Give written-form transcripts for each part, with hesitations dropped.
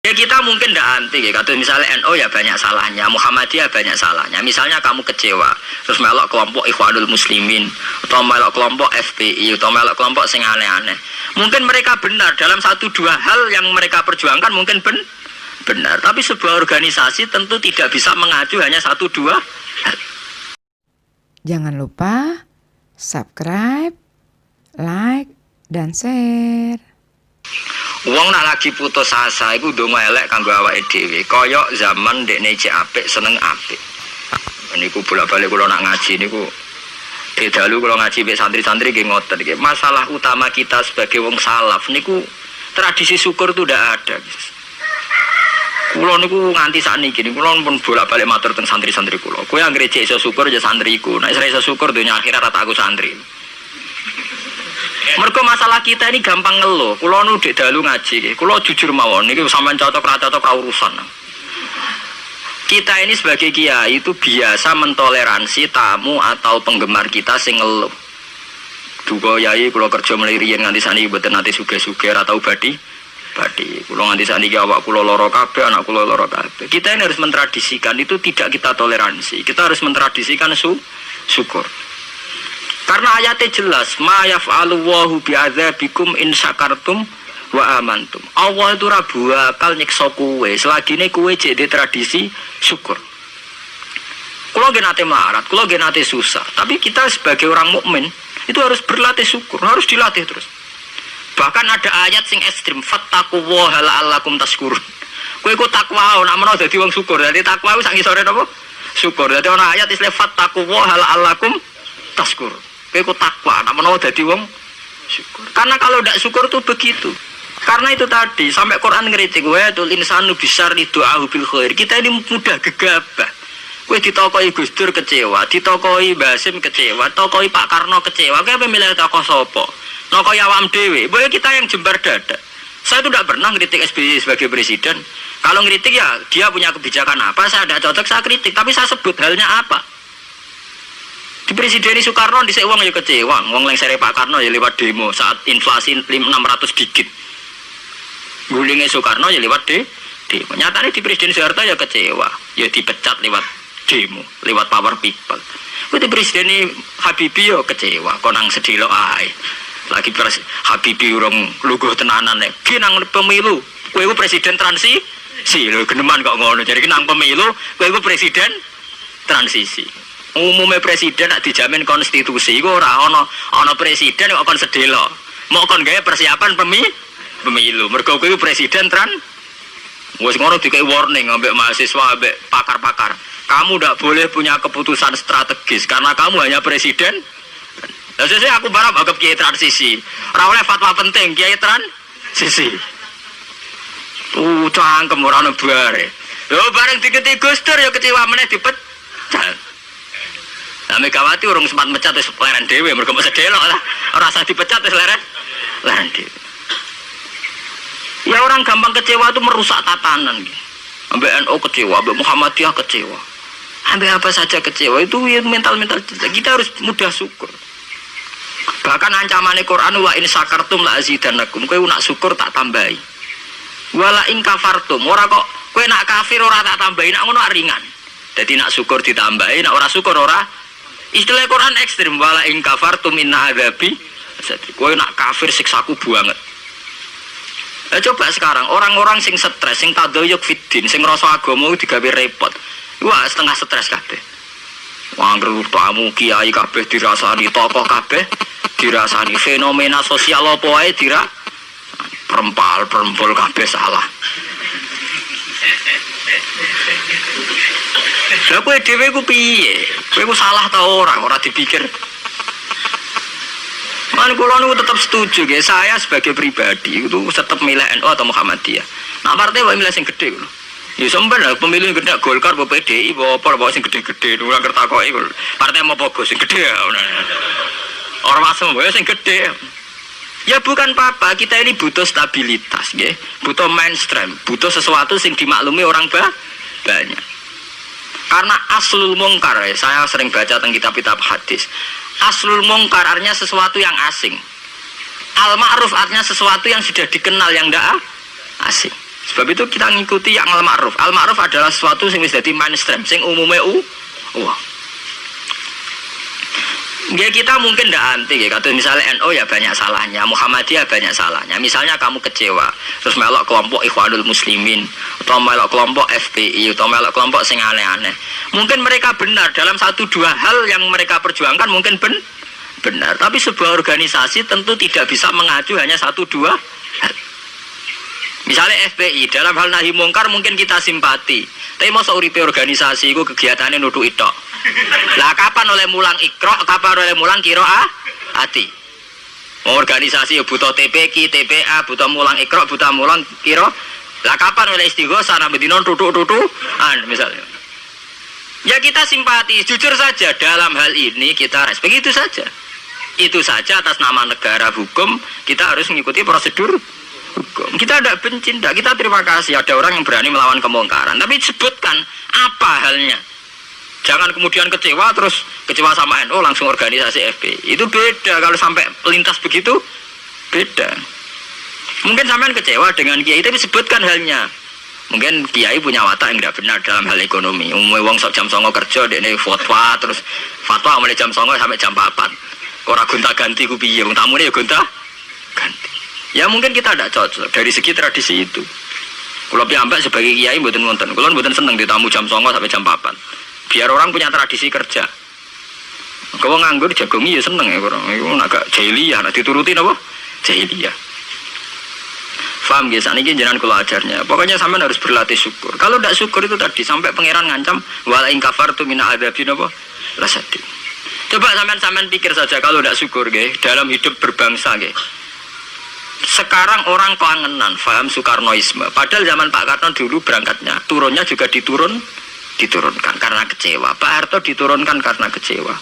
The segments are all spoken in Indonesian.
Ya kita mungkin tidak anti, ya. Kata misalnya NU ya banyak salahnya, Muhammadiyah banyak salahnya. Misalnya kamu kecewa, terus melok kelompok Ikhwanul Muslimin, atau melok kelompok FPI, atau melok kelompok sing aneh-aneh. Mungkin mereka benar dalam satu dua hal yang mereka perjuangkan mungkin benar. Tapi sebuah organisasi tentu tidak bisa mengacu hanya satu dua hal. Jangan lupa subscribe, like, dan share. Wong nak lagi putus asa iku ndonga elek kanggo awake dhewe. Kaya zaman ndekne cek apik seneng apik. Niku bolak-balik kula nak ngaji niku dalu kula ngaji mek santri-santri nggih ngoten iki. Masalah utama kita sebagai wong salaf niku tradisi syukur itu ndak ada. Kula niku nganti sakniki niku kula pun bolak-balik matur teng santri-santri kula. Kowe anggere cek iso syukur ya santriku. Nek ora iso syukur dunya akhirat ora aku santri. Mergo masalah kita ini gampang ngeluh. Kula nu dik dalu ngaji, kula jujur mawon niki sampean cocok ra cocok ra urusan. Kita ini sebagai kiai itu biasa mentoleransi tamu atau penggemar kita sing ngeluh. Duga yai kula kerja mliriyen nganti saniki mboten nate sugih-sugih ra tau badi. Kula nganti saniki awak kula lara kabeh, anak kula lara kabeh. Kita ini harus mentradisikan itu tidak kita toleransi. Kita harus mentradisikan syukur. Karena ayatnya jelas, ma yaf'alullahu bi'adzabikum in syakartum wa amantum. Allah itu rabu akal nyiksa kowe selagi ini kowe jadi tradisi syukur. Kalau nggih nate melarat, kalau nggih nate susah, tapi kita sebagai orang mukmin itu harus berlatih syukur, harus dilatih terus. Bahkan ada ayat sing ekstrim, fattaqullaha la'allakum tashkurun. Kowe iku takwa nek menawa dadi wong syukur. Dadi takwa wis sak ngisore napa? Syukur. Dadi ana ayat istilah fattaqullaha la'allakum tashkurun. Kowe takwa, nak menawa dadi wong syukur. Karena kalau tidak syukur tuh begitu. Karena itu tadi sampai Quran ngeritik wa tul insanu bisyarri du'ahu bil khair. Kita ini mudah gegabah. Kowe ditokoi Gus Dur kecewa, ditokoi Basim kecewa, tokoi Pak Karno kecewa. Kowe milih tokoh sapa? Nokoi awam dhewe. Boleh kita yang jembar dada. Saya itu tidak pernah ngeritik SBY sebagai presiden. Kalau ngeritik ya dia punya kebijakan apa, saya tidak cocok saya kritik, tapi saya sebut halnya apa. Di Presiden Soekarno dhisik wong ya kecewa, wong lengsere Pak Karno ya lewat demo saat inflasi 600 digit. Gulingnya Soekarno ya lewat demo. Nyatanya di Presiden Soeharto ya kecewa, ya dipecat lewat demo, lewat power people. Di Presiden Habibie ya kecewa, konang sedilo ae. Lagi Habibie urung luguh tenanan nek nang pemilu, kowe iku presiden transisi. Lho geneman kok ngono. Jadi nang pemilu kowe iku presiden transisi. Umumnya presiden nak dijamin konstitusi iku ora ana presiden kok kon sedelo. Mau kon gawe persiapan pemilu. Mergo kuwi presiden wis ngono dikei warning ambek mahasiswa ambek pakar-pakar. Kamu ndak boleh punya keputusan strategis karena kamu hanya presiden. Lah sesuk aku barang anggap kiai transisi. Ora oleh fatwa penting kiai transisi. Cangkem ora ono bare. Lho bareng diketi Gus Dur ya kecewa meneh dipecat. Nah Megawati urung sempat mecat wis leren dhewe mergo mesti delok lah. Ora usah dipecat wis leren dhewe. Ya orang gampang kecewa itu merusak tatanan gitu. Ambek NU kecewa, ambek Muhammadiyah kecewa. Ambek apa saja kecewa itu ya mental-mental kita harus mudah syukur. Bahkan ancaman Quran wa in syakartum la azidannakum. Kowe nak syukur tak tambahi. Wala in kafartum ora kok kowe nak kafir ora tak tambahi, nak ngono ringan. Jadi nak syukur ditambahi, nak ora syukur ora. Istilah Quran ekstrim, wala in kafartum inna adzabi. Kowe nak kafir siksaku banget. Coba sekarang orang-orang sing stres, sing tadayuk fiddin, sing ngrasa agama digawe repot. Wah, setengah stres kabeh. Wah, tamu kiai kabeh dirasani, tokoh kabeh dirasani, fenomena sosial apa wae perempal kabeh salah. Lah kowe dhewe ku piye? Kowe ku salah ta ora dipikir. Man kula niku tetap setuju nggih, saya sebagai pribadi itu tetap milih NU atau Muhammadiyah. Nah partai wae milih sing gedhe lho. Ya sampean pemilih yang gede Golkar apa PDI apa sing gede-gede ora kertakoki partai apa sing gede ya. Ora masuk wae sing gede. Ya bukan apa-apa, kita ini butuh stabilitas nggih, butuh mainstream, butuh sesuatu sing dimaklumi orang banyak. Karena aslul mungkar, saya sering baca tentang kitab-kitab hadis. Aslul mungkar artinya sesuatu yang asing. Al ma'ruf artinya sesuatu yang sudah dikenal yang tidak asing. Sebab itu kita ngikuti yang al-ma'ruf. Al-ma'ruf adalah sesuatu yang wis dadi mainstream, sing umume wah. Ya kita mungkin tidak anti ya, kata misalnya NU ya banyak salahnya, Muhammadiyah banyak salahnya. Misalnya kamu kecewa, terus melok kelompok Ikhwanul Muslimin, atau melok kelompok FPI, atau melok kelompok sing aneh-aneh. Mungkin mereka benar dalam satu dua hal yang mereka perjuangkan mungkin benar. Tapi sebuah organisasi tentu tidak bisa mengacu hanya satu dua hal. Misalnya FPI dalam hal nahi mungkar mungkin kita simpati, tapi masa uripe organisasi itu kegiatannya nuduh itok. Lah kapan oleh mulang ikro, kapan oleh mulang kiro hati. Organisasi butuh TPK, TPA, butuh mulang ikro, butuh mulang kiro. Lah kapan oleh istighosah sampai dino tutuk-tutukan misalnya. Ya kita simpati, jujur saja dalam hal ini kita respect, itu saja. Itu saja atas nama negara hukum kita harus mengikuti prosedur hukum. Kita tidak benci, tidak. Kita terima kasih ada orang yang berani melawan kemungkaran. Tapi sebutkan apa halnya. Jangan kemudian kecewa terus kecewa sama NU langsung organisasi FPI. Itu beda, kalau sampai pelintas begitu beda. Mungkin sampean kecewa dengan kiai tapi sebutkan halnya. Mungkin kiai punya watak yang tidak benar dalam hal ekonomi. Umumnya wong sok jam 09.00 kerja dekne fatwa terus fatwa mulai jam 09.00 sampai jam 4. Ora gonta-ganti ku piye wong tamune ya gonta-ganti. Ya mungkin kita tidak cocok dari segi tradisi itu. Kalau piyambak sebagai kiai mboten wonten. Kula mboten seneng ditamu jam 09.00 sampai jam 4. Biar orang punya tradisi kerja. Kalau nganggur jagongi ya seneng ya orang. Itu agak jahiliyah, nak diturutin apa? Jahiliyah. Faham guys, ini jenengan kula ajarnya. Pokoknya sampean harus berlatih syukur. Kalau tidak syukur itu tadi sampai pangeran ngancam wala in kafartu min adzabin apa? Lasadid. Coba sampean pikir saja kalau tidak syukur nggih dalam hidup berbangsa nggih. Sekarang orang kelangenan paham Soekarnoisme. Padahal zaman Pak Karno dulu berangkatnya turunnya juga diturunkan karena kecewa. Pak Harto diturunkan karena kecewa.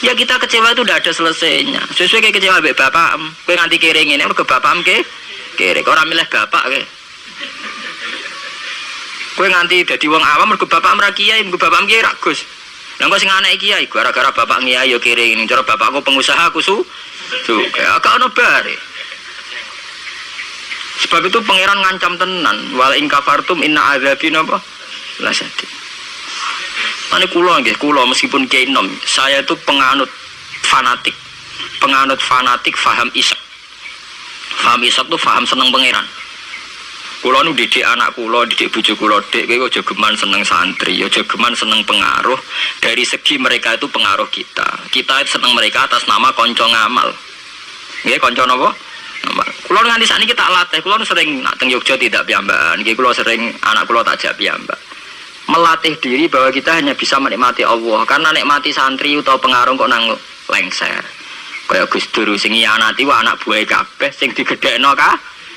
Ya kita kecewa itu tidak ada selesainya. Sesuai kayak kecewa mbek bapak, kowe nganti kere ngene mergo bapakmu kere. Ora milih bapak kowe. Kowe nganti dadi wong awam mergo bapak ora kiai, mergo bapakmu kiai ra Gus. Lah kok sing anake kiai gara-gara bapak kiai yo kere ngene. Cara bapakku pengusaha aku agak ono bare. Sebab itu pangeran ngancam tenan, wal in kafartum inna adzabin apa? Lasadid. Ane kula nggih, kula meskipun kiai nom, saya itu penganut fanatik faham isak. Faham isak itu faham seneng pangeran. Kula nu didik anak kula, didik bojo kula, dik kowe aja geman seneng santri, aja geman seneng pengaruh. Dari segi mereka itu pengaruh kita. Kita seneng mereka atas nama kanca ngamal. Nggih, kanca napa? Ngamal. Kula nganti sakniki tak latih, kula sering nak teng Yogya tidak piyambakan. Nggih kula sering anak kula tak jak piyambak. Melatih diri bahwa kita hanya bisa menikmati Allah karena nikmati santri atau pengaruh kok nang lengser kaya Gus Dur sing nyianati wa anak buah kabeh sing digedhekno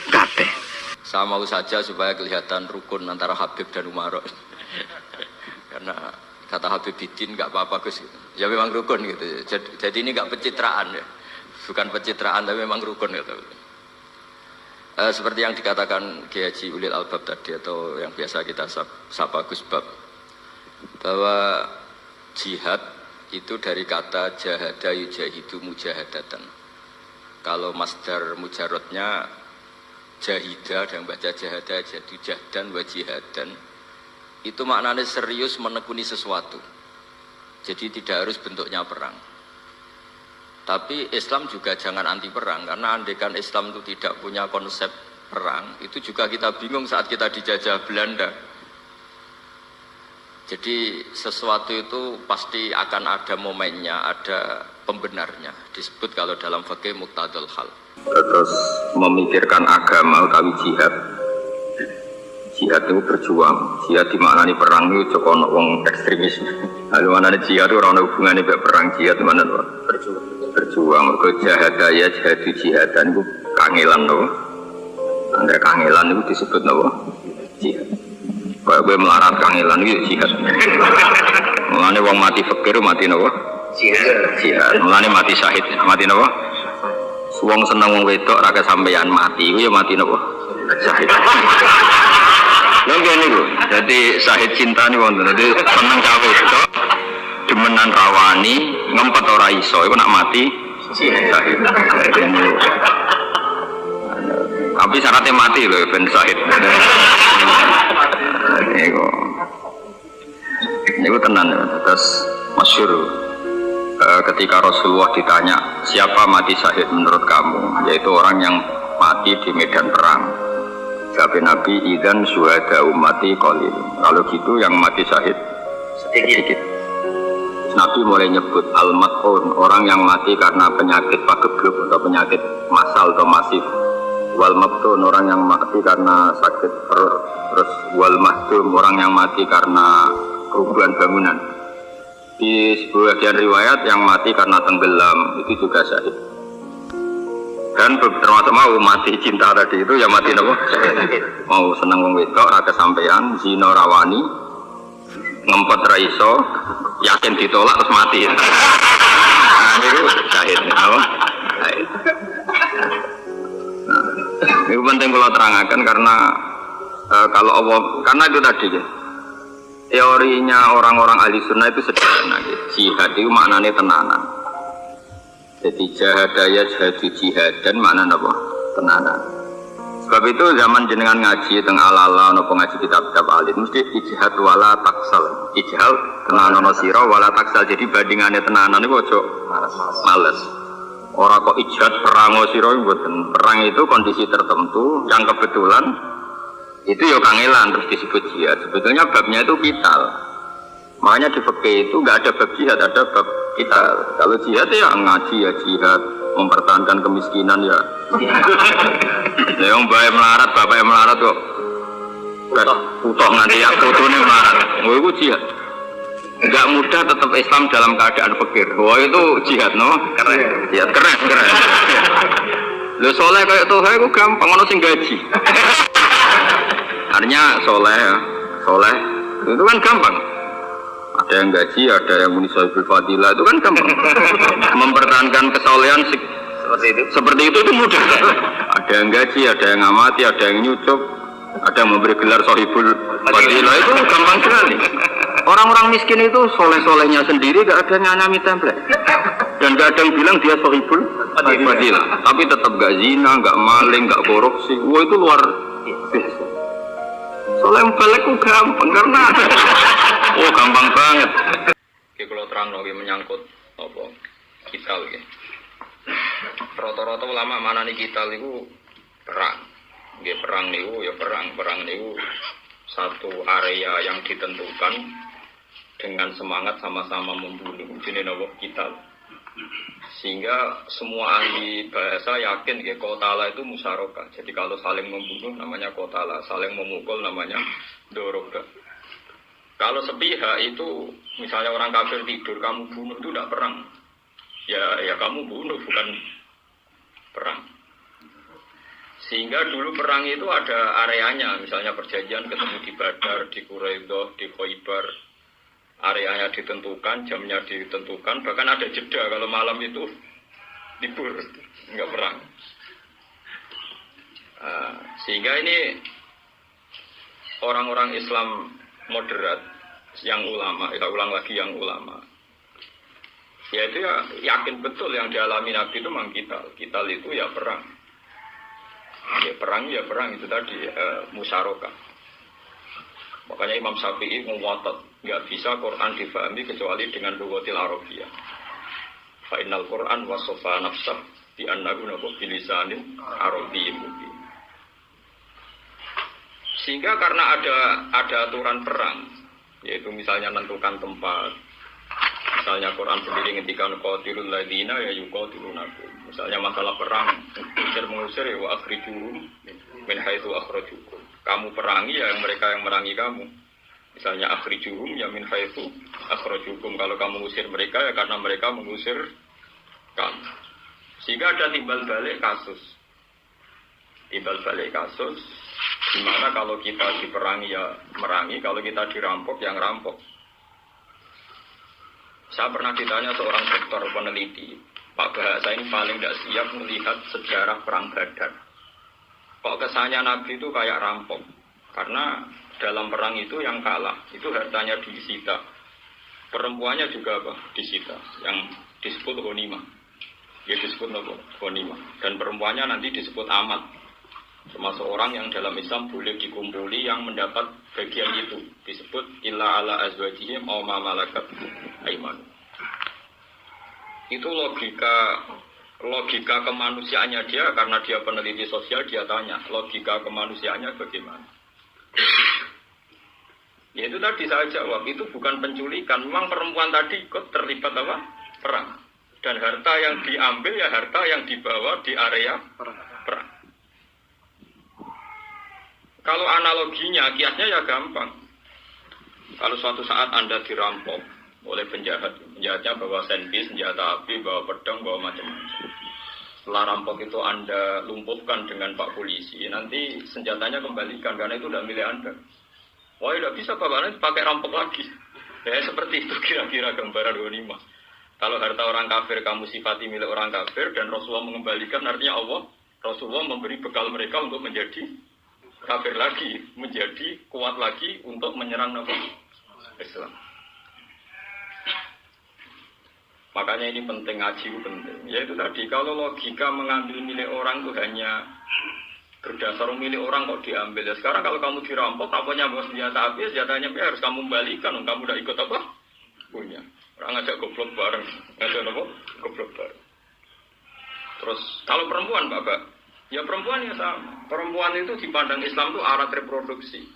kabeh. Saya mau saja supaya kelihatan rukun antara Habib dan Umar karena kata Habib Bidin nggak apa-apa Gus ya memang rukun gitu. Jadi ini nggak pencitraan ya, bukan pencitraan tapi memang rukun gitu. Seperti yang dikatakan Kiai Haji Ulil Albab tadi atau yang biasa kita sapa Gus Bab, bahwa jihad itu dari kata jahada yujahidu mujahadatan. Kalau masdar mujarrodnya jahida dan baca jahada jadi jahdan wa jihadan, itu maknanya serius menekuni sesuatu. Jadi tidak harus bentuknya perang. Tapi Islam juga jangan anti perang, karena andaikan Islam itu tidak punya konsep perang, itu juga kita bingung saat kita dijajah Belanda. Jadi sesuatu itu pasti akan ada momennya, ada pembenarnya. Disebut kalau dalam fikih muqtadul hal. Terus memikirkan agama utawi jihad. Jihad itu berjuang. Jihad dimaknani perang itu cukup wong ekstremis. Lalu mana jihad itu orang hubungannya dengan perang, jihad mana berjuang. Mereka jahada ya jihadu jihadan itu kangelan loh. Antara kangelan itu disebut loh jihad. Kalau gue melarat kangelan itu jihad. Mulane wong mati fakir mati nopo? Jihad. Mulane mati syahid mati nopo? Wong seneng wong wedok ra kesampeyan mati iku ya mati nopo? Syahid. Lho ngene iku. Dadi syahid cinta nih wonten. Dadi seneng cawe wedok demenan rawani ngempet ora iso iku nak mati syahid. Tapi syaratnya mati loh ben syahid. Niku tenan ya. Terus masyhur ketika Rasulullah ditanya siapa mati syahid menurut kamu, yaitu orang yang mati di medan perang. Jawab Nabi, idzan syuhada ummati qalil. Kalau gitu yang mati syahid sedikit. Nabi mulai nyebut al-mat'un, orang yang mati karena penyakit pagebluk atau penyakit massal atau masif. Wal mabtun, orang yang mati karena sakit perut. Terus wal mahdum, orang yang mati karena kerubuhan bangunan. Di sebagian riwayat yang mati karena tenggelam itu juga syahid. Dan termasuk mau mati cinta tadi itu ya mati nopo. Mau seneng wong wedok ora kesampean, zina rawani, ngempet ra iso, yakin ditolak terus mati. Nah, itu syahid apa? Syahid. Nah, itu penting kalau terangkan karena kalau Allah, karena itu tadi ya. Teorinya orang-orang ahli sunnah itu sederhana gitu. Jihad itu maknanya tenanan. Jadi jahadaya jihadu jihad dan makna apa? Tenanan. Sebab itu zaman jenengan ngaji teng ala-ala nopo ngaji kitab-kitab alim mesti ijtihad wala taksal. Ijtihad tenanan sira wala taksal. Jadi bandingannya tenanan itu ojo males. Ora kok ijtihad perang sira mboten. Perang itu kondisi tertentu yang kebetulan itu ya kangelan terus disebut jihad. Sebetulnya babnya itu vital. Makanya di fikih itu nggak ada bab jihad, ada bab vital. Kalau jihad ya ngaji ya jihad, mempertahankan kemiskinan ya. Yang bapak melarat, bapak yang melarat kok. Utuh nanti ya fotonya melarat. Wah itu jihad. Nggak mudah tetap Islam dalam keadaan fakir. Wah itu jihad, no? Keren. Jihad keren. Lo soleh kayak tuh, aku gampang ono sing gaji. Artinya soleh itu kan gampang. Ada yang gaji, ada yang munisabul fadilah, itu kan gampang. Mempertahankan kesolehan seperti itu mudah. Ada yang gaji, ada yang ngamati, ada yang nyucuk, ada yang memberi gelar sohibul fadilah, itu gampang sekali. Orang-orang miskin itu soleh-solehnya sendiri gak ada yang nyami template. Dan gak ada yang bilang dia sohibul fadilah. Tapi tetap gak zina, gak maling, gak korupsi. Wah itu luar biasa. Soalnya balik gampang karena gampang banget. Oke, kalau terang lagi menyangkut apa kita lagi. Rata-rata ulama mana nih kita itu perang. Dia perang niku ya perang niku satu area yang ditentukan dengan semangat sama-sama membunuh. Jadi nopo kita. Sehingga semua ahli bahasa yakin ya qatala itu musyarakah. Jadi kalau saling membunuh namanya qatala, saling memukul namanya doroga. Kalau sepihak itu misalnya orang kafir tidur kamu bunuh itu tidak perang. Ya kamu bunuh bukan perang. Sehingga dulu perang itu ada areanya, misalnya perjanjian ketemu di Badar, di Quraidah, di Khaybar. Areanya ditentukan, jamnya ditentukan, bahkan ada jeda kalau malam itu libur, enggak perang. Sehingga ini orang-orang Islam moderat yang ulama, kita ulang lagi yang ulama, yaitu ya yakin betul yang dialami Nabi itu memang kita itu ya perang. Ya perang itu tadi musyarakah. Makanya Imam Syafi'i ngotot nggak bisa Quran difahami kecuali dengan lughatil Arabiyah. Fa innal Quran wasofa nafsah bi annahu bilisanin Arabiyyin mubin. Sehingga karena ada aturan perang, yaitu misalnya menentukan tempat. Misalnya Quran sendiri ngendikan qatilul ladzina ya yuqatilunakum. Misalnya masalah perang, mengusir ya wa akhrijuhum min haitsu akhrajukum. Kamu perangi ya mereka yang merangi kamu. Misalnya akhrijuhum ya min haitsu akhrajukum. Kalau kamu mengusir mereka ya karena mereka mengusir kamu. Sehingga ada timbal balik kasus. Timbal balik kasus di mana kalau kita diperangi ya merangi, kalau kita dirampok yang rampok. Saya pernah ditanya seorang dokter peneliti, Pak Bahasa ini paling tidak siap melihat sejarah perang Badar. Kok kesannya Nabi itu kayak rampok? Karena dalam perang itu yang kalah, itu hartanya disita. Perempuannya juga disita, yang disebut ghanimah. Dia disebut ghanimah. Dan perempuannya nanti disebut amat. Termasuk orang yang dalam Islam boleh dikumpuli yang mendapat bagian itu. Disebut illa ala azwajihim aw ma malakat aiman. Itu logika kemanusiaannya dia, karena dia peneliti sosial, dia tanya logika kemanusiaannya bagaimana. Ya itu tadi saya jawab, itu bukan penculikan. Memang perempuan tadi ikut terlibat apa? Perang. Dan harta yang diambil ya harta yang dibawa di area perang. Kalau analoginya, kiasnya ya gampang. Kalau suatu saat Anda dirampok oleh penjahat, penjahatnya bawa senpi, senjata api, bawa pedang, bawa macam-macam. Setelah rampok itu Anda lumpuhkan dengan Pak Polisi, nanti senjatanya kembalikan, karena itu tidak milik Anda. Wah, tidak bisa Pak, nanti pakai rampok lagi. Ya, seperti itu kira-kira gambaran ghanimah. Kalau harta orang kafir kamu sifati milik orang kafir, dan Rasulullah mengembalikan, artinya Allah, Rasulullah memberi bekal mereka untuk menjadi kafir lagi, menjadi kuat lagi untuk menyerang Islam. Makanya ini penting, ngaji itu penting. Yaitu tadi, kalau logika mengambil milik orang itu hanya berdasar milik orang kok diambil. Ya, sekarang kalau kamu dirampok, rampoknya bawa senjata api, senjatanya api harus kamu kembalikan. Kamu udah ikut apa? Punya. Orang ngajak goblok bareng. Ngajak apa? Goblok bareng. Terus, kalau perempuan, Bapak, ya perempuan ya sama. Perempuan itu dipandang Islam itu alat reproduksi.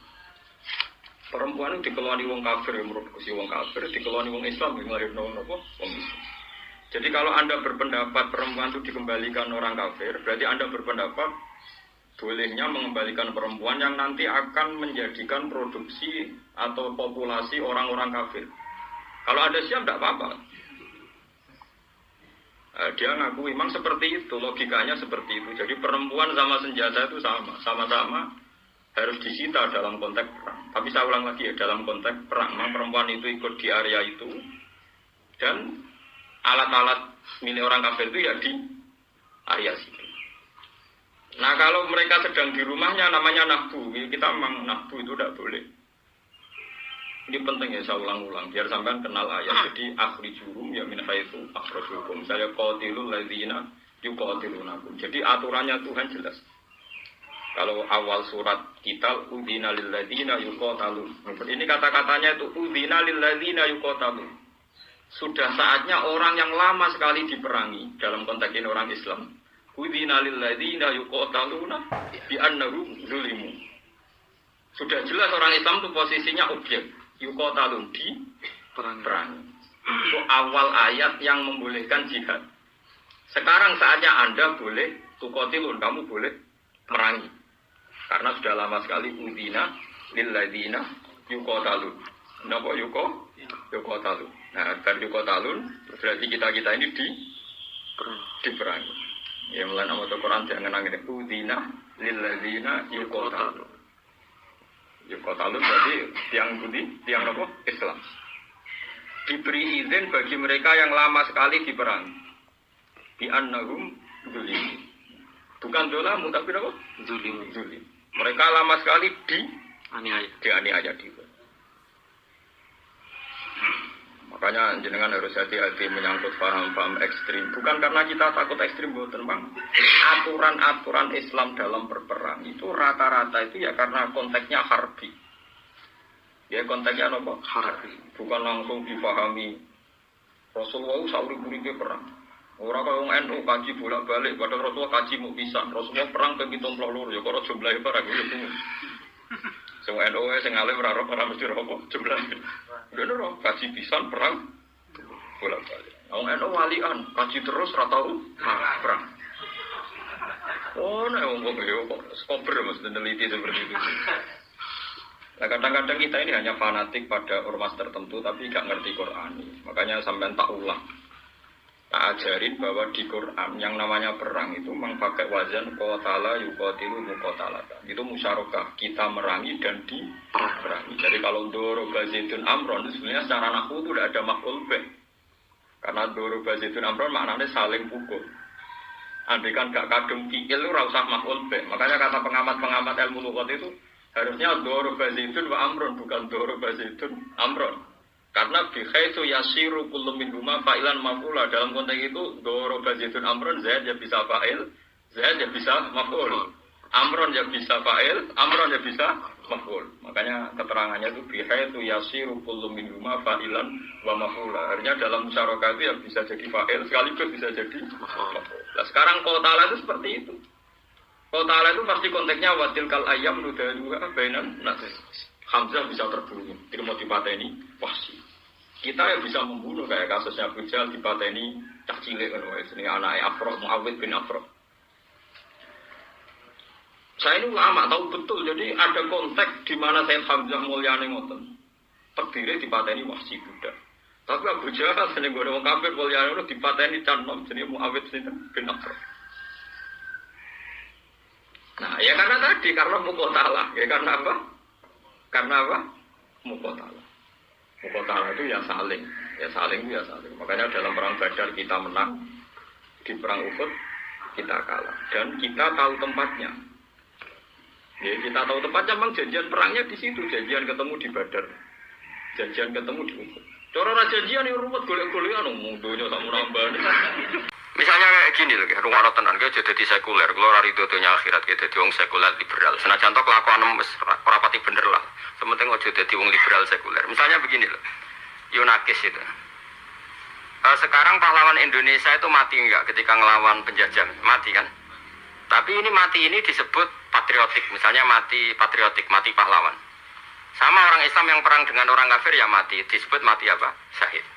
Perempuan itu dikeloni wong kafir, mereproduksi wong kafir, dikeloni wong Islam, melahirkan wong Islam. Jadi kalau Anda berpendapat perempuan itu dikembalikan orang kafir, berarti Anda berpendapat bolehnya mengembalikan perempuan yang nanti akan menjadikan produksi atau populasi orang-orang kafir. Kalau Anda siap, tidak apa-apa. Dia ngaku memang seperti itu, logikanya seperti itu. Jadi perempuan sama senjata itu sama-sama harus disita dalam konteks perang. Tapi saya ulang lagi ya, dalam konteks perang, memang perempuan itu ikut di area itu, dan alat-alat milik orang kafir itu ya di area situ. Nah kalau mereka sedang di rumahnya namanya nahbu, kita memang nahbu itu tidak boleh. Ini penting ya, saya ulang-ulang biar sampean kenal ayat. Jadi akhrijuhum ya min haitsu akhrajukum. Saya qatilul ladzina yuqatilunakum. Jadi aturannya Tuhan jelas. Kalau awal surat kita udzina lil ladzina yuqatalun. Ini kata-katanya itu udzina lil ladzina yuqatalun. Sudah saatnya orang yang lama sekali diperangi, dalam konteks ini orang Islam. Udzina lil ladzina yuqataluna bi annahum zulimu. Sudah jelas orang Islam itu posisinya objek. Yuqatalun di perang. Itu awal ayat yang membolehkan jihad. Sekarang saatnya Anda boleh tuqatilun, kamu boleh merangi. Karena sudah lama sekali udzina lil ladzina yuqatalun. Napa yuqatalun. Nah, dari yuqatalun berarti kita ini diperangi. Ya mulai nama Al-Qur'an jangan nangis udzina lil ladzina yuqatalun. Yuqatalun berarti tiang putih, tiang apa? Islam. Diberi izin bagi mereka yang lama sekali diperangi. Bi annahum zulim. Bukan zolamu tapi apa? Zulim. Mereka lama sekali dianiaya juga. Makanya jenengan harus hati-hati menyangkut paham-paham ekstrim. Bukan karena kita takut ekstrim, bukan bang. Aturan-aturan Islam dalam berperang itu rata-rata itu ya karena konteksnya harbi. Ya konteksnya apa? Harbi. Bukan langsung dipahami. Rasulullah sauri-uripe perang. Orang kalau NU kaji bolak-balik, padahal Rasulullah kaji mau pisan. Rasulullah perang ke 72 ya kalau jumlahnya perang itu. Semua NU sing alim ora mesti apa jumlah. Udah kaji pisan perang bolak-balik. Wong NU walian kaji terus ora tau perang. Oh, nek wong kok skoper Mas meneliti seperti itu. Nah, kadang-kadang kita ini hanya fanatik pada ormas tertentu tapi gak ngerti Quran. Makanya sampean tak ulang. Tak ajarin bahwa di Quran yang namanya perang itu memang pakai wazan qatala yuqatilu muqatalatan. Itu musyarakah, kita merangi dan diperangi. Jadi kalau doroba zaitun amron sebenarnya secara nahwu itu tidak ada maf'ul bih. Karena doroba zaitun amron maknanya saling pukul. Andai kan gak kadung fi'il itu ora usah maf'ul bih. Makanya kata pengamat-pengamat ilmu lughat itu harusnya doroba zaitun wa amron bukan doroba zaitun amron. Karena bikhaitu yasiru kullu minhuma fa'ilan maf'ula. Dalam konteks itu doroba zaitun amrun zaid ya bisa fa'il, zaid ya bisa maf'ul. Amron ya bisa fa'il, amron ya bisa maf'ul. Makanya keterangannya itu biha itu yasiru kullu minhuma fa'ilan wa maf'ula. Artinya dalam musyarakah itu ya bisa jadi fa'il sekaligus bisa jadi maf'ul. Nah, sekarang qala ta'ala itu seperti itu. Qala ta'ala itu pasti konteksnya watil kal ayam nudaluha bainan nas. Hamzah bisa terbunuh, terima dipateni wahsi. Kita yang bisa membunuh kayak kasusnya Abu Jahal dipateni cah cilik kan wae jenenge anake Afra Muawid bin Afra. Saya ini lama tahu betul, jadi ada konteks di mana Sayyid Hamzah mulyane ngoten. Terdiri dipateni wahsi budak. Tapi Abu Jahal seneng ngene wong kafir mulyane ngono dipateni canom jenenge Muawid bin Afra. Nah, ya karena tadi karena muqatalah, ya karena apa? Karena apa? Muqatalah. Muqatalah itu ya saling itu ya saling. Makanya dalam perang Badar kita menang, di perang Uhud kita kalah dan kita tahu tempatnya. Ya, kita tahu tempatnya memang janjian perangnya di situ, janjian ketemu di Badar, janjian ketemu di Uhud. Cara janjian ini ruwet golek-golekan mundonya tak nambah. Misalnya kayak gini loh, rumah tenan kayak jadi sekuler, kalau hari itu dunia akhirat kita jadi wong sekuler liberal. Senajan tok kelakuan ora pati bener lah. Sementing ojo jadi wong liberal sekuler. Misalnya begini loh, Yunakis itu. Sekarang pahlawan Indonesia itu mati enggak ketika ngelawan penjajah? Mati kan? Tapi ini mati ini disebut patriotik, misalnya mati patriotik, mati pahlawan. Sama orang Islam yang perang dengan orang kafir ya mati, disebut mati apa? Syahid.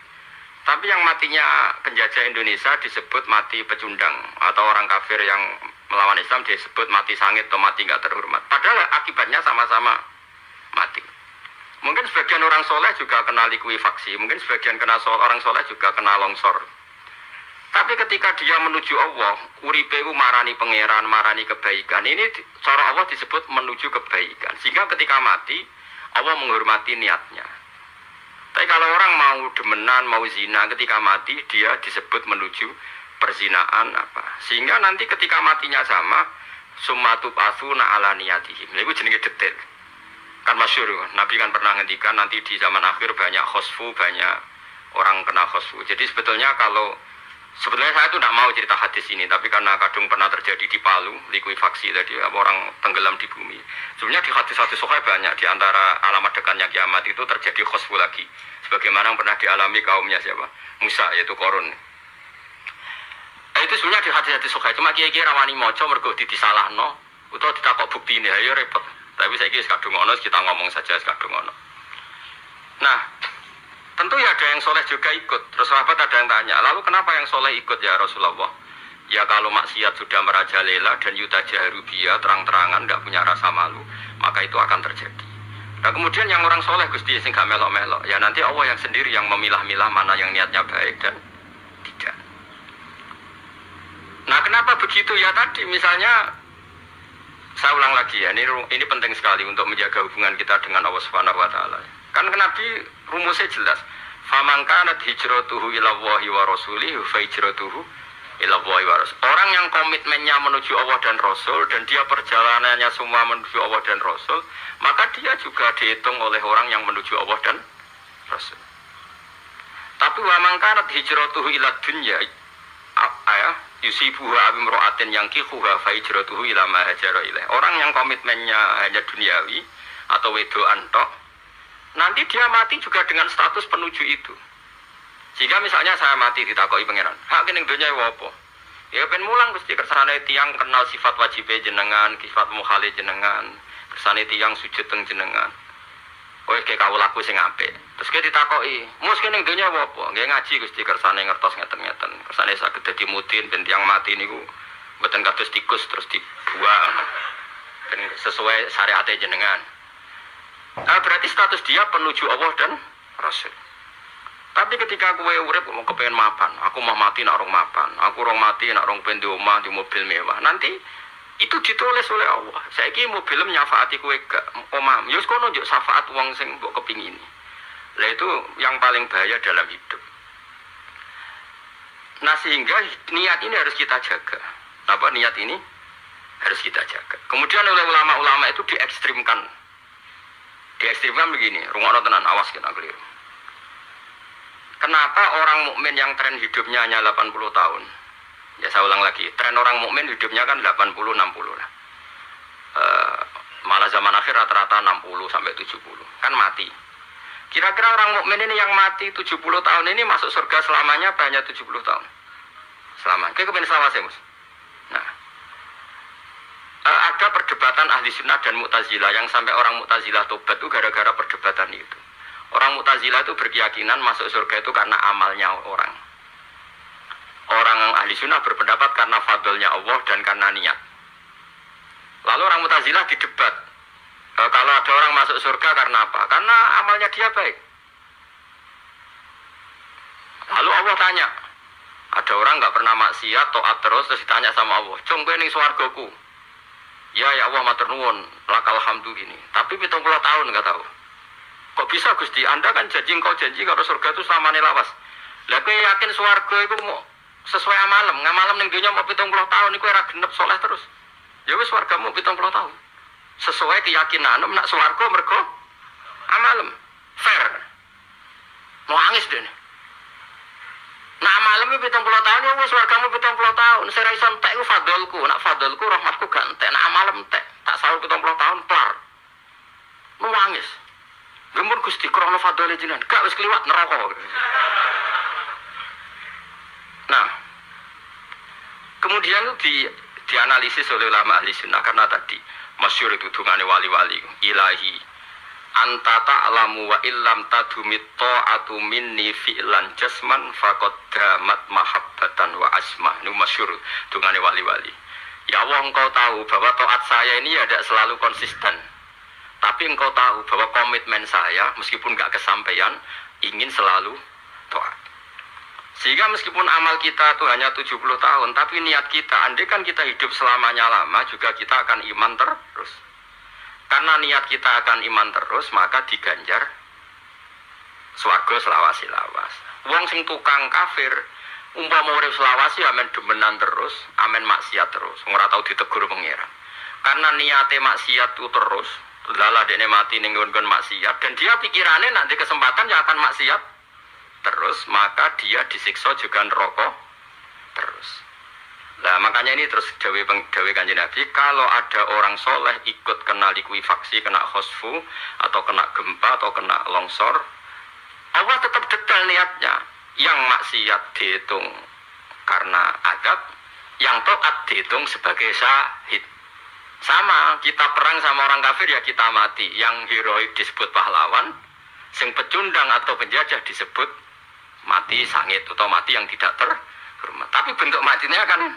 Tapi yang matinya penjajah Indonesia disebut mati pecundang, atau orang kafir yang melawan Islam disebut mati sangit atau mati nggak terhormat. Padahal akibatnya sama-sama mati. Mungkin sebagian orang soleh juga kena likuifaksi, mungkin sebagian orang soleh juga kena longsor. Tapi ketika dia menuju Allah, uripe marani pangeran, marani kebaikan. Ini cara Allah disebut menuju kebaikan. Sehingga ketika mati, Allah menghormati niatnya. Tapi kalau orang mau demenan, mau zina, ketika mati dia disebut menuju perzinaan apa. Sehingga nanti ketika matinya sama, summatu pasuna ala niyatihim. Itu jenenge detail. Kan masyhur, Nabi kan pernah ngendikan nanti di zaman akhir banyak khosfu, banyak orang kena khosfu. Jadi sebetulnya sebetulnya saya tuh tidak mau cerita hadis ini, tapi karena kadung pernah terjadi di Palu, likuifaksi tadi, orang tenggelam di bumi. Sebenarnya di hadis-hadis sahih banyak, di antara alamat dekatnya kiamat itu terjadi khosfu lagi. Sebagaimana yang pernah dialami kaumnya siapa? Musa, yaitu Korun. Itu sebenarnya di hadis-hadis sahih, cuma kiai-kiai rawani moco, mergo disalahno, utawa ditakok bukti ini, ayo repot. Tapi saya kira kadung ono, kita ngomong saja kadung ono. Nah, tentu ya ada yang soleh juga ikut. Terus sahabat ada yang tanya, lalu kenapa yang soleh ikut ya Rasulullah? Ya kalau maksiat sudah merajalela dan yutajaharubiyah terang-terangan tidak punya rasa malu, maka itu akan terjadi. Nah kemudian yang orang soleh Gusti sing gak melok-melok, ya nanti Allah yang sendiri yang memilah-milah mana yang niatnya baik dan tidak. Nah kenapa begitu ya tadi misalnya, saya ulang lagi ya, ini penting sekali untuk menjaga hubungan kita dengan Allah Subhanahu wa taala. Kan Nabi rumusnya jelas. Faman kanat hijratuhu ila Allahi wa rasulihi fa hijratuhu ila Allahi wa rasul. Orang yang komitmennya menuju Allah dan Rasul dan dia perjalanannya semua menuju Allah dan Rasul, maka dia juga dihitung oleh orang yang menuju Allah dan Rasul. Tapi waman kanat hijratuhu ila dunya yusibuha abimro'atin yang kikuha fa hijratuhu ila ma hajara ilaih. Orang yang komitmennya hanya duniawi atau wedoan tok, nanti dia mati juga dengan status penuju itu. Jika misalnya saya mati ditakoki pangeran, hak ning donya apa? Ya ben mulang Gusti kersane tiyang kenal sifat wajib jenengan, sifat mukhale jenengan, kersane tiyang sujud teng jenengan. Kowe ge kawulaku sing apik. Terus ge ditakoki, "Mus ning donya apa?" Nggih ngaji Gusti kersane ngertos ngeten-ngeten. Kersane saged dadi mudin ben tiyang mati niku mboten kados tikus terus dibuang. Ben sesuai syariat jenengan. Berarti status dia penuju Allah dan Rasul. Tapi ketika kowe urip mau kepengen mapan, aku mau mati nak rong mapan, aku rong mati nak rong pengen di omah, di mobil mewah. Nanti itu ditulis oleh Allah. Saiki mobil nyafaati kowe gak omah. Ya wis kono njuk syafaat wong sing mbok kepingini. Lah itu yang paling bahaya dalam hidup. Nah sehingga niat ini harus kita jaga. Apa niat ini harus kita jaga. Kemudian oleh ulama-ulama itu diekstrimkan. Diekstrimkan begini, rungokno tenan, awas kita keliru. Kenapa orang mukmin yang tren hidupnya hanya 80 tahun? Ya saya ulang lagi, tren orang mukmin hidupnya kan 80-60 lah. Malah zaman akhir rata-rata 60 sampai 70. Kan mati. Kira-kira orang mukmin ini yang mati 70 tahun ini masuk surga selamanya apa hanya 70 tahun? Selamanya. Kayak kepengen selawas ya, Mas? Nah, ada perdebatan ahli sunnah dan Mu'tazilah yang sampai orang Mu'tazilah tobat itu gara-gara perdebatan itu. Orang Mu'tazilah itu berkeyakinan masuk surga itu karena amalnya orang. Orang ahli sunnah berpendapat karena fadlnya Allah dan karena niat. Lalu orang Mu'tazilah didebat. Kalau ada orang masuk surga karena apa? Karena amalnya dia baik. Lalu Allah tanya, ada orang nggak pernah maksiat, taat terus ditanya sama Allah, "Cung kowe ning swargaku?" Ya Allah matur nuwun, lakal hamdu gini. Tapi 70 tahun nggak tahu. Kok bisa Gusti? Anda kan janji engkau janji kalau surga itu selamanya lawas. Lah kowe yakin swarga itu mau sesuai amalem? Ngamalem ning dunya mau 70 tahun iku ora genep soleh terus. Ya wis swargamu 70 tahun. Sesuai keyakinan nak swarga mergo amalem. Fair. Mau angis deh. Nah amalem 70 tahun ya wis swargamu 70 tahun. Saya ra iso entek ku fadolku, nak fadolku rahmatku gak entek. Nak amalem entek, tak sahur 70 tahun kelar. Mau angis. Gempur Gusti krono fadole jenengan. Gak wis kliwat neraka. Nah, kemudian itu dianalisis oleh ulama ahli sunnah karena tadi masyhur itu dungane wali-wali ilahi anta ta'lamu wa illam tadumit ta'atu minni fi'lan jasman faqad damat mahabbatan wa asma. Ini masyhur dungane wali-wali. Ya Allah engkau tahu bahwa taat saya ini ya tidak selalu konsisten. Tapi engkau tahu bahwa komitmen saya meskipun gak kesampaian ingin selalu taat. Sehingga meskipun amal kita itu hanya 70 tahun, tapi niat kita, andai kan kita hidup selamanya lama, juga kita akan iman terus. Karena niat kita akan iman terus, maka diganjar swarga selawasi-lawas. Wong sing tukang kafir, umpama urip selawasi amen demenan terus, amen maksiat terus. Ora tau ditegur pangeran. Karena niate maksiat itu terus, lala dene mati ning nggon maksiat dan dia pikirannya nanti kesempatan yang akan maksiat terus, maka dia disiksa juga neraka terus. Nah makanya ini terus dawe kanjeng Nabi, kalau ada orang soleh ikut kena likuifaksi, kena khosfu atau kena gempa atau kena longsor, Allah tetap detail niatnya. Yang maksiat dihitung karena adab, yang taat dihitung sebagai syahid. Sama, kita perang sama orang kafir ya kita mati. Yang heroik disebut pahlawan, sing pecundang atau penjajah disebut mati sangit atau mati yang tidak terhormat. Tapi bentuk matinya kan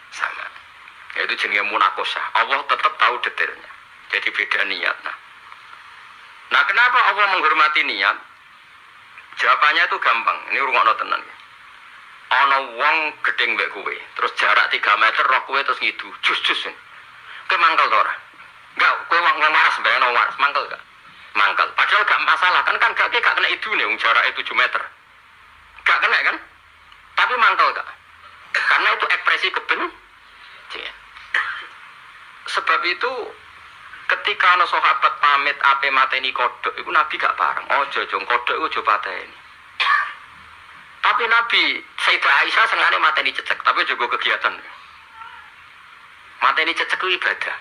sama. Yaitu jenenge munakosah. Allah tetap tahu detailnya. Jadi beda niat. Nah, kenapa Allah menghormati niat? Jawabannya itu gampang. Ini rungokno tenan. Ana wong gedeng mbek kowe, terus jarak 3 meter roh kowe terus ngidu. Jus-jus. Kowe mangkel to ora? Enggak, kowe wong waras mbek ana waras mangkel gak? Mangkel. Padahal gak masalah, kan gak kena idune wong jaraknya 7 meter. Gak kena kan? Tapi mantel gak? Karena itu ekspresi kebencian. Sebab itu ketika ana sahabat pamit ape mateni kodhok iku Nabi gak pareng. Aja jong kodhok iku aja pateni. Tapi Nabi Sayyidah Aisyah senengane mateni cecek, tapi juga kegiatan. Mateni cecek itu ibadah.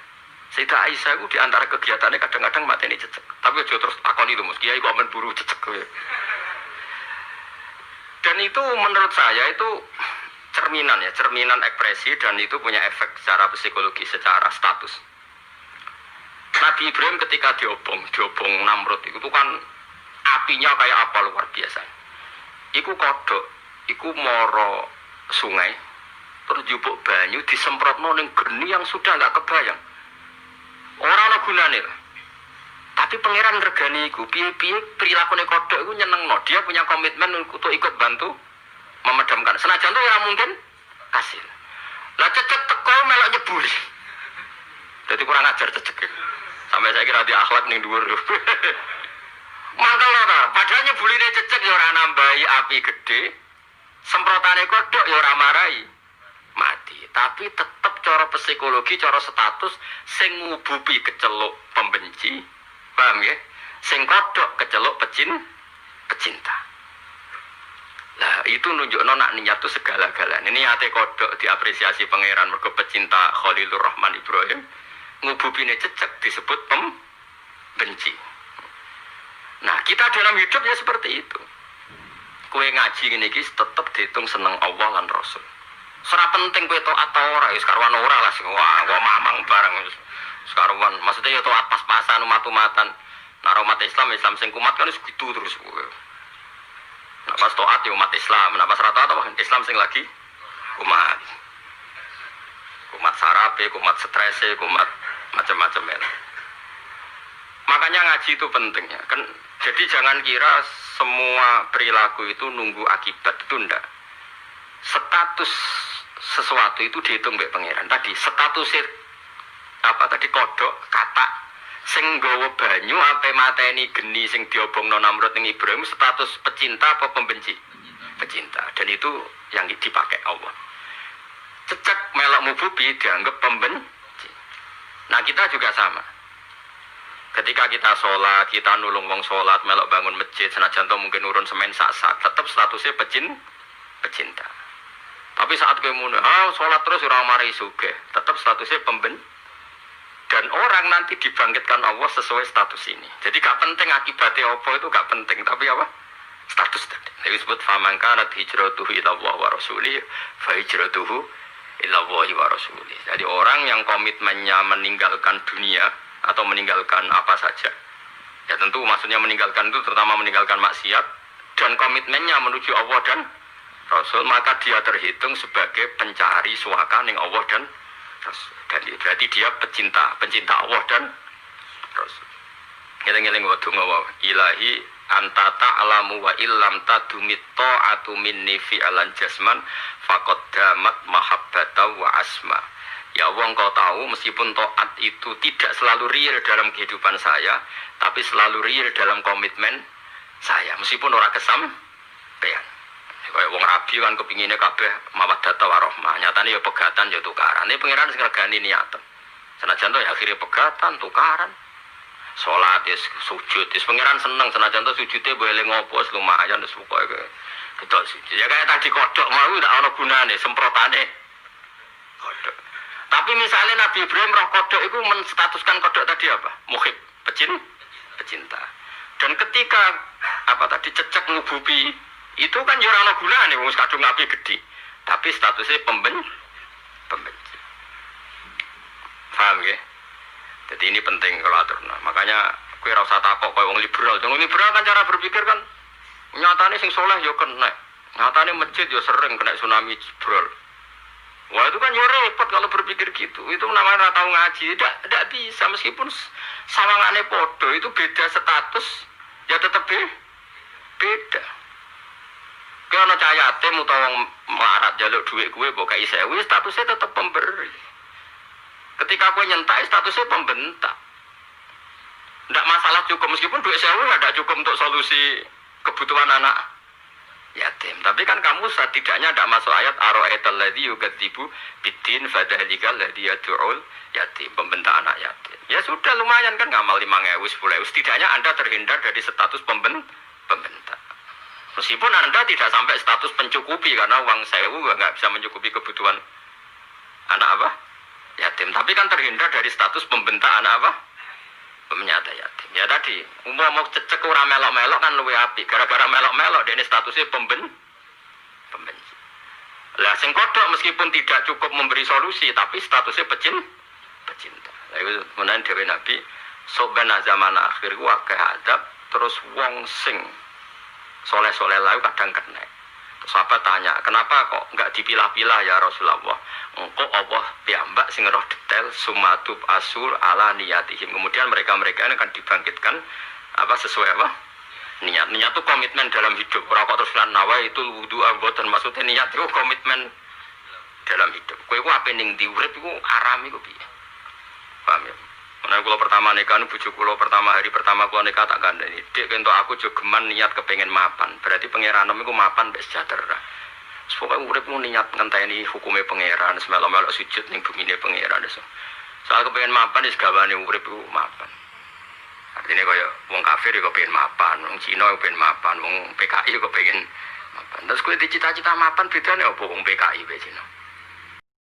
Sayyidah Aisyah itu di antara kegiatannya kadang-kadang mateni cecek. Tapi aja terus takoni lho Mas, kiai kok men buru cecek kowe. Dan itu menurut saya itu cerminan ekspresi dan itu punya efek secara psikologi, secara status. Nabi Ibrahim ketika diobong Namrud itu kan apinya kayak apa luar biasa. Iku kodok, iku moro sungai, terus jupuk banyu disemprotno ning geni yang sudah nggak kebayang. Orang ana gunane lah. Tapi pangeran regani iku piye-piye prilakune kodhok iku nyenengno. Dia punya komitmen untuk ikut bantu memadamkan. Senajan itu ora mungkin hasil. Lah cecek teko melok nyebuli. Dadi kurang ajar cecek. Sampai saya kira di akhlak ning dhuwur. Mangkel ora. Padahal nyebuline cecek ya ora nambahi api gede. Semprotane kodhok ya ora marai mati. Tapi tetap cara psikologi, cara status sing ngubupi keceluk pembenci. Paham ya? Sing kodhok keceluk pecinta. Lah itu nunjukno nak niat itu segala-galanya. Ini niate kodhok diapresiasi pangeran mergo pecinta Khalilur Rahman Ibrahim. ngububine cecek disebut pembenci. Nah, kita dalam hidup ya seperti itu. Kowe ngaji ngene iki tetep dihitung seneng Allah lan Rasul. Ora penting kowe taat ta ora, wis karuan ora lah. Wah, kok mamang bareng sekaruan. Maksudnya ya taat pas-pasan umat-umatan. Nah, umat Islam sing kumat kan wis gitu terus kowe. Nah, pas taat ya umat Islam, nah pas rata apa Islam sing lagi kumat. Kumat sarape, kumat strese, kumat macam-macam ya. Makanya ngaji itu penting ya. Kan jadi jangan kira semua perilaku itu nunggu akibat, itu ndak. Status sesuatu itu dihitung mbek pangeran. Tadi statusnya apa tadi kodok kata sing nggawa banyu ape mateni geni sing diobongno Namrud ning Ibrahim status pecinta apa pembenci? Pecinta. Dan itu yang dipakai Allah. Cecek melok mububi dianggap pembenci. Nah, kita juga sama. Ketika kita sholat, kita nulung wong sholat, melok bangun masjid, senajan to mungkin urun semen sak-sak, tetap statusnya pecinta. Tapi saat kowe muni, sholat terus ora mari sugih, tetap statusnya pembenci. Dan orang nanti dibangkitkan Allah sesuai status ini. Jadi gak penting akibatnya apa itu gak penting, tapi apa? Status tadi. Ini disebut faman kanat hijratuhu ila Allah wa rasulih, fa hijratuhu ila Allah wa rasulih. Jadi orang yang komitmennya meninggalkan dunia atau meninggalkan apa saja. Ya tentu maksudnya meninggalkan itu terutama meninggalkan maksiat dan komitmennya menuju Allah dan Rasul, maka dia terhitung sebagai pencari suaka ning Allah dan Rasul. Jadi berarti dia pecinta Allah dan Rasul. Ngeling-eling wa donga ilahi anta ta'lamu wa illam tadumit ta'atu minni fi alan jasman faqad damat mahabbata wa asma. Ya Allah, engkau tahu meskipun taat itu tidak selalu real dalam kehidupan saya, tapi selalu real dalam komitmen saya. Meskipun orang kesampean. Kayak wong rabi kan kepinginnya kabeh mawaddah warahmah. Nyatane ya pegatan ya tukaran. Ini pangeran sing regani niaten. Senajan to ya akhirnya pegatan tukaran. Salat wis sujud, wis pangeran seneng senajan to sujude boleh eling opo wis lumayan wis pokoke ketok sujud. Ya kayak tadi kodok mau tak ana gunane semprotane kodok. Tapi misalnya Nabi Ibrahim roh kodok itu menstatuskan kodok tadi apa? Muhib, pecinta. Dan ketika apa tadi cecek ngububi itu kan yo ora ana gunane wong kadung Nabi gede. Tapi statusnya pembenci. Paham ya? Jadi ini penting kalau atur. Nah, makanya kowe ora usah takok koyo wong liberal. Wong liberal kan cara berpikir kan nyatane sing soleh yo kena. Nyatane masjid yo sering kena tsunami jebrol. Wah itu kan yo repot kalau berpikir gitu. Itu namanya ora tau ngaji. Tidak bisa meskipun sawangane podo itu beda status ya tetep beda. Kowe ana cah yatim utawa wong melarat njaluk dhuwit kowe mbok kei 1000 statusnya tetep pemberi. Ketika kowe nyentak statusnya pembentak. Tidak masalah cukup meskipun duit 1000 tidak cukup untuk solusi kebutuhan anak yatim. Tapi kan kamu setidaknya tidak masuk ayat ara'aital ladzi yukadzibu biddin fadzalikal ladzi yad'ul yatim, pembentak anak yatim. Ya sudah lumayan kan ngamal 5.000 10.000. Setidaknya Anda terhindar dari status pembentak. Meskipun Anda tidak sampai status pencukupi karena uang 1.000 nggak bisa mencukupi kebutuhan anak apa? Yatim. Tapi kan terhindar dari status pembentak anak apa? Penyata yatim. Ya tadi, mau cecek ora melok-melok kan luwe apik. Gara-gara melok-melok dene statusnya pembenci. Lah sing kodok meskipun tidak cukup memberi solusi tapi statusnya pecinta. Lah itu menawa dhewe Nabi soben zaman akhir ku akeh adab terus wong sing soleh-soleh lalu kadang kena. Terus sahabat tanya, kenapa kok enggak dipilah-pilah ya Rasulullah? Engkau Allah piyambak sing roh detail sumatub asul ala niyatihim. Kemudian mereka-mereka ini akan dibangkitkan apa sesuai apa? Niat itu komitmen dalam hidup. Ora kok terus lan nawa itu wudu dan maksudnya niat itu komitmen dalam hidup. Kowe ku ape ning diurip iku aram iku piye? Paham ya? Menawa kula pertama nikah bojo kula hari pertama kula nikah tak kandhani. Dik entuk aku jogeman niat kepengin mapan. Berarti pangeran iku mapan mbek sejahtera. Supaya uripmu niat ngenteni hukume pangeran, semelo-melo sujud ning bumine pangeran. Soal kepengin mapan wis gawane urip iku mapan. Artinya kaya wong kafir kok pengen mapan, wong Cina kok pengen mapan, wong PKI kok pengen mapan. Terus kowe dicita-cita mapan bedane apa wong PKI wae Cina?